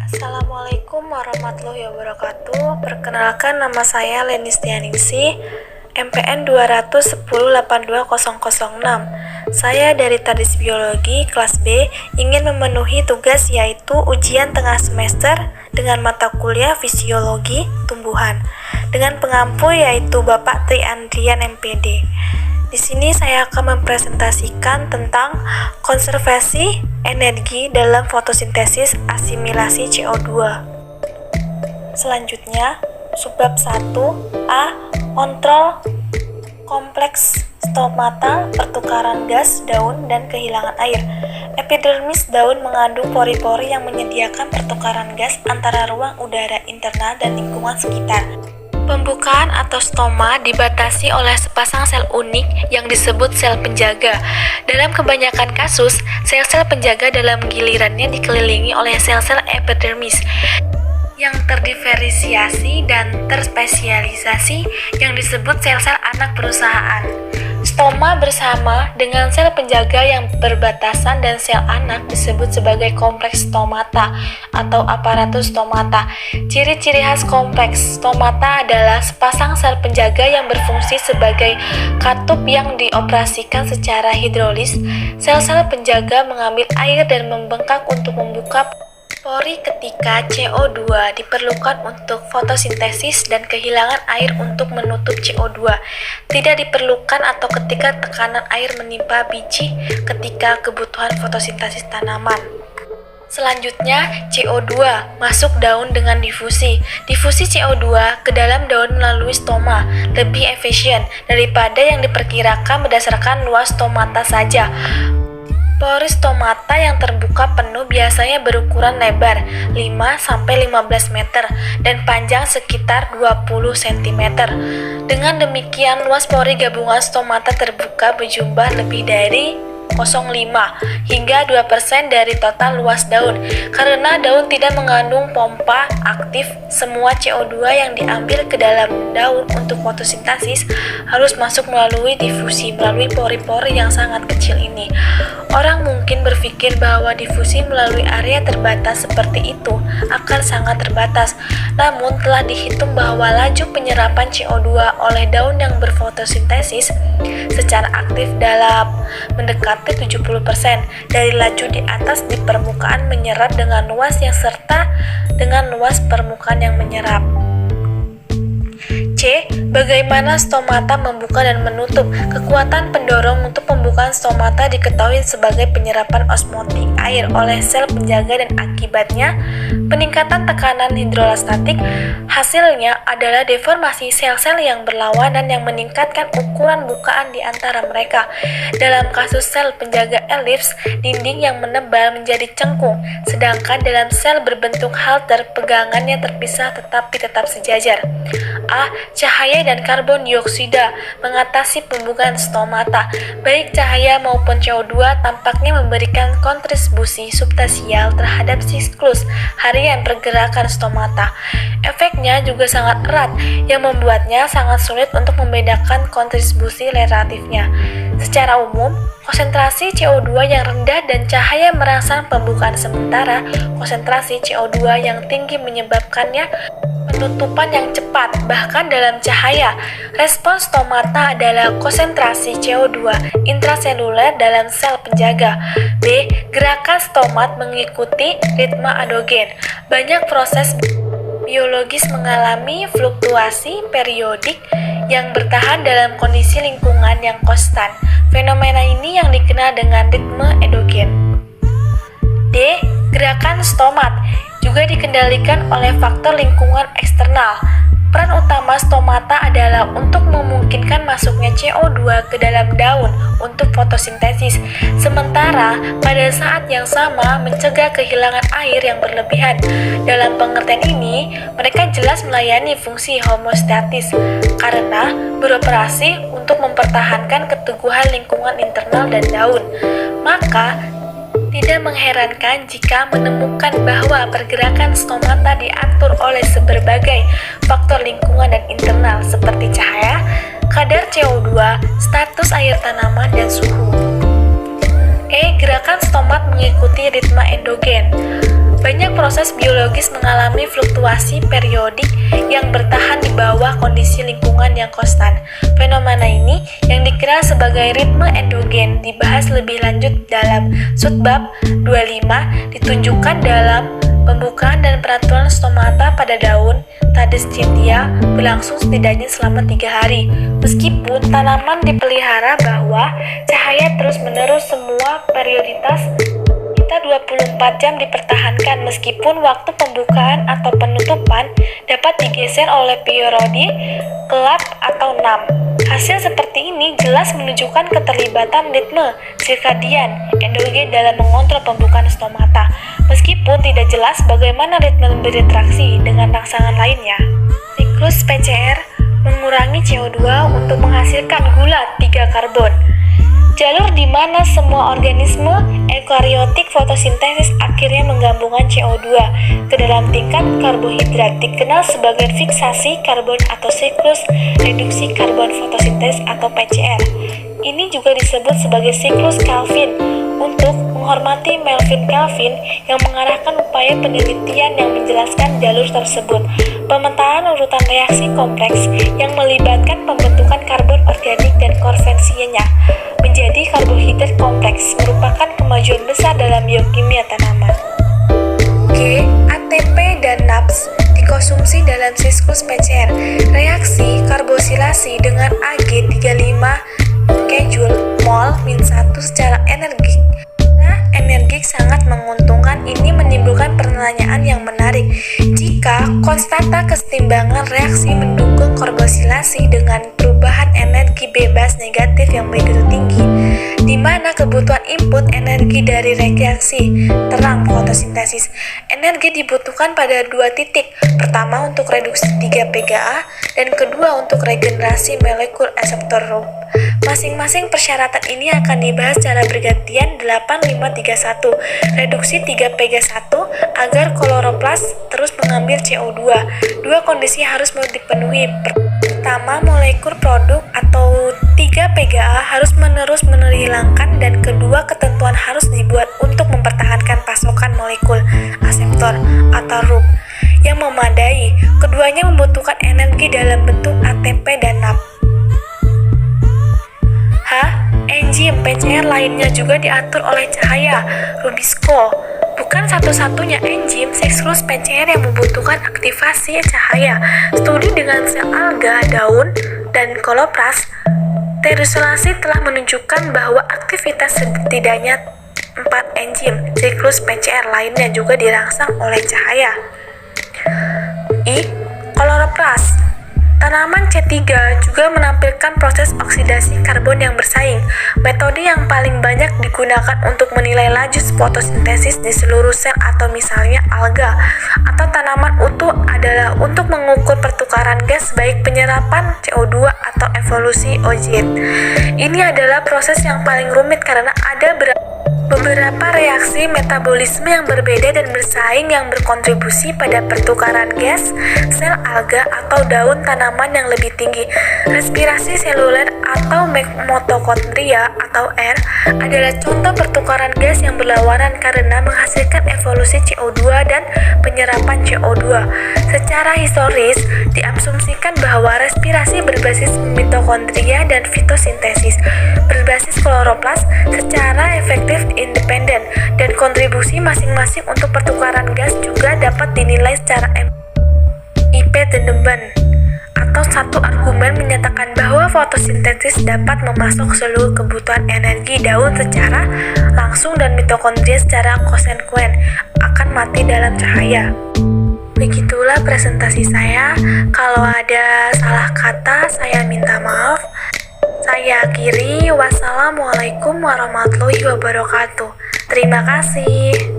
Assalamualaikum warahmatullahi wabarakatuh. Perkenalkan, nama saya Leni Stianingsih, MPN 210820006. Saya dari Tadis Biologi kelas B ingin memenuhi tugas yaitu ujian tengah semester dengan mata kuliah Fisiologi Tumbuhan dengan pengampu yaitu Bapak Tri Andrian MPD. Di sini saya akan mempresentasikan tentang konservasi energi dalam fotosintesis asimilasi CO2. Selanjutnya, subbab 1A, kontrol kompleks stomata, pertukaran gas daun dan kehilangan air. Epidermis daun mengandung pori-pori yang menyediakan pertukaran gas antara ruang udara internal dan lingkungan sekitar. Pembukaan atau stoma dibatasi oleh sepasang sel unik yang disebut sel penjaga. Dalam kebanyakan kasus, sel-sel penjaga dalam gilirannya dikelilingi oleh sel-sel epidermis yang terdiferensiasi dan terspesialisasi yang disebut sel-sel anak perusahaan. Stoma bersama dengan sel penjaga yang berbatasan dan sel anak disebut sebagai kompleks stomata atau aparatus stomata. Ciri-ciri khas kompleks stomata adalah sepasang sel penjaga yang berfungsi sebagai katup yang dioperasikan secara hidrolis. Sel-sel penjaga mengambil air dan membengkak untuk membuka pori ketika CO2 diperlukan untuk fotosintesis dan kehilangan air untuk menutup CO2 tidak diperlukan atau ketika tekanan air menimpa biji ketika kebutuhan fotosintesis tanaman. Selanjutnya, CO2 masuk daun dengan difusi. Difusi CO2 ke dalam daun melalui stoma lebih efisien daripada yang diperkirakan berdasarkan luas stomata saja. Pori stomata yang terbuka penuh biasanya berukuran lebar 5-15 meter dan panjang sekitar 20 cm. Dengan demikian, luas pori gabungan stomata terbuka berjumlah lebih dari 0,5 hingga 2% dari total luas daun. Karena daun tidak mengandung pompa aktif, semua CO2 yang diambil ke dalam daun untuk fotosintesis harus masuk melalui difusi melalui pori-pori yang sangat kecil ini. Orang mungkin berpikir bahwa difusi melalui area terbatas seperti itu akan sangat terbatas. Namun telah dihitung bahwa laju penyerapan CO2 oleh daun yang berfotosintesis secara aktif dalam mendekati 70% dari laju di atas di permukaan menyerap dengan luas yang serta dengan luas permukaan yang menyerap. C. Bagaimana stomata membuka dan menutup? Kekuatan pendorong untuk pembukaan stomata diketahui sebagai penyerapan osmotik air oleh sel penjaga dan akibatnya peningkatan tekanan hidrostatik. Hasilnya adalah deformasi sel-sel yang berlawanan yang meningkatkan ukuran bukaan di antara mereka. Dalam kasus sel penjaga elips, dinding yang menebal menjadi cengkung, sedangkan dalam sel berbentuk halter, pegangannya terpisah tetapi tetap sejajar. A. Cahaya dan karbon dioksida mengatasi pembukaan stomata. Baik cahaya maupun CO2 tampaknya memberikan kontribusi substansial terhadap siklus harian pergerakan stomata. Efeknya juga sangat erat yang membuatnya sangat sulit untuk membedakan kontribusi relatifnya. Secara umum, konsentrasi CO2 yang rendah dan cahaya merangsang pembukaan sementara konsentrasi CO2 yang tinggi menyebabkannya penutupan yang cepat. Bahkan dalam cahaya, respons stomata adalah konsentrasi CO2 intraseluler dalam sel penjaga. B. Gerakan stomat mengikuti ritme endogen. Banyak proses biologis mengalami fluktuasi periodik yang bertahan dalam kondisi lingkungan yang konstan. Fenomena ini yang dikenal dengan ritme endogen. D. Gerakan stomat juga dikendalikan oleh faktor lingkungan eksternal. Peran utama stomata adalah untuk memungkinkan masuknya CO2 ke dalam daun untuk fotosintesis, sementara pada saat yang sama mencegah kehilangan air yang berlebihan. Dalam pengertian ini, mereka jelas melayani fungsi homeostatis karena beroperasi untuk mempertahankan keteguhan lingkungan internal dan daun. Maka, tidak mengherankan jika menemukan bahwa pergerakan stomata diatur oleh berbagai faktor lingkungan dan internal seperti cahaya, kadar CO2, status air tanaman, dan suhu. E. Gerakan stomat mengikuti ritme endogen. Banyak proses biologis mengalami fluktuasi periodik yang bertahan di bawah kondisi lingkungan yang konstan. Fenomena ini yang dikenal sebagai ritme endogen dibahas lebih lanjut dalam subbab 25, ditunjukkan dalam pembukaan dan peraturan stomata pada daun Tadescentia berlangsung setidaknya selama 3 hari. Meskipun tanaman dipelihara bahwa cahaya terus-menerus semua perioditas 24 jam dipertahankan meskipun waktu pembukaan atau penutupan dapat digeser oleh periode gelap atau NAM. Hasil seperti ini jelas menunjukkan keterlibatan ritme sirkadian endogen dalam mengontrol pembukaan stomata, meskipun tidak jelas bagaimana ritme berinteraksi dengan rangsangan lainnya. Siklus PCR mengurangi CO2 untuk menghasilkan gula 3 karbon. Jalur di mana semua organisme eukariotik fotosintesis akhirnya menggabungkan CO2 ke dalam tingkat karbohidrat dikenal sebagai fiksasi karbon atau siklus reduksi karbon fotosintesis atau PCR. Ini juga disebut sebagai siklus Calvin untuk menghormati Melvin Calvin yang mengarahkan upaya penelitian yang menjelaskan jalur tersebut. Pemetaan urutan reaksi kompleks yang melibatkan pembentukan karbon organik dan konvensinya menjadi karbohidrat kompleks merupakan kemajuan besar dalam biokimia tanaman. G. ATP dan NAPS dikonsumsi dalam siklus PCR. Reaksi karbosilasi dengan Ag35 kJ/mol-1 secara energik sangat menguntungkan. Ini menimbulkan pertanyaan yang menarik. Jika konstanta kesetimbangan reaksi mendukung karbosilasi dengan perubahan energi bebas negatif yang begitu tinggi, di mana kebutuhan input energi dari reaksi terang fotosintesis, energi dibutuhkan pada 2 titik. Pertama untuk reduksi 3 PGA dan kedua untuk regenerasi molekul reseptor RUB. Masing-masing persyaratan ini akan dibahas secara bergantian. 8531 reduksi 3 PG1 agar kloroplas terus mengambil CO2. 2 kondisi harus dipenuhi. Pertama, molekul produk atau 3 PGA harus menerus menghilangkan, dan kedua, ketentuan harus dibuat untuk mempertahankan pasokan molekul aseptor atau RUB yang memadai. Keduanya membutuhkan energi dalam bentuk ATP dan NAP. Enzim PCR lainnya juga diatur oleh cahaya. Rubisco bukan satu-satunya enzim siklus PCR yang membutuhkan aktivasi cahaya. Studi dengan sel alga, daun, dan kloroplas terisolasi telah menunjukkan bahwa aktivitas setidaknya 4 enzim siklus PCR lainnya juga dirangsang oleh cahaya. Kloroplas. Tanaman C3 juga menampilkan proses oksidasi karbon yang bersaing. Metode yang paling banyak digunakan untuk menilai laju fotosintesis di seluruh sel atau misalnya alga atau tanaman utuh adalah untuk mengukur pertukaran gas baik penyerapan CO2 atau evolusi ozon. Ini adalah proses yang paling rumit karena ada beberapa reaksi metabolisme yang berbeda dan bersaing yang berkontribusi pada pertukaran gas sel alga atau daun tanaman yang lebih tinggi. Respirasi seluler atau mitokondria atau R adalah contoh pertukaran gas yang berlawanan karena menghasilkan evolusi CO2 dan penyerapan CO2. Secara historis, diasumsikan bahwa respirasi berbasis mitokondria dan fitosintesis berbasis kloroplas secara efektif independen, dan kontribusi masing-masing untuk pertukaran gas juga dapat dinilai secara independen. Atau satu argumen menyatakan bahwa fotosintesis dapat memasok seluruh kebutuhan energi daun secara langsung dan mitokondria secara konsekuen akan mati dalam cahaya. Begitulah presentasi saya. Kalau ada salah kata, saya minta maaf. Saya akhiri. Wassalamualaikum warahmatullahi wabarakatuh. Terima kasih.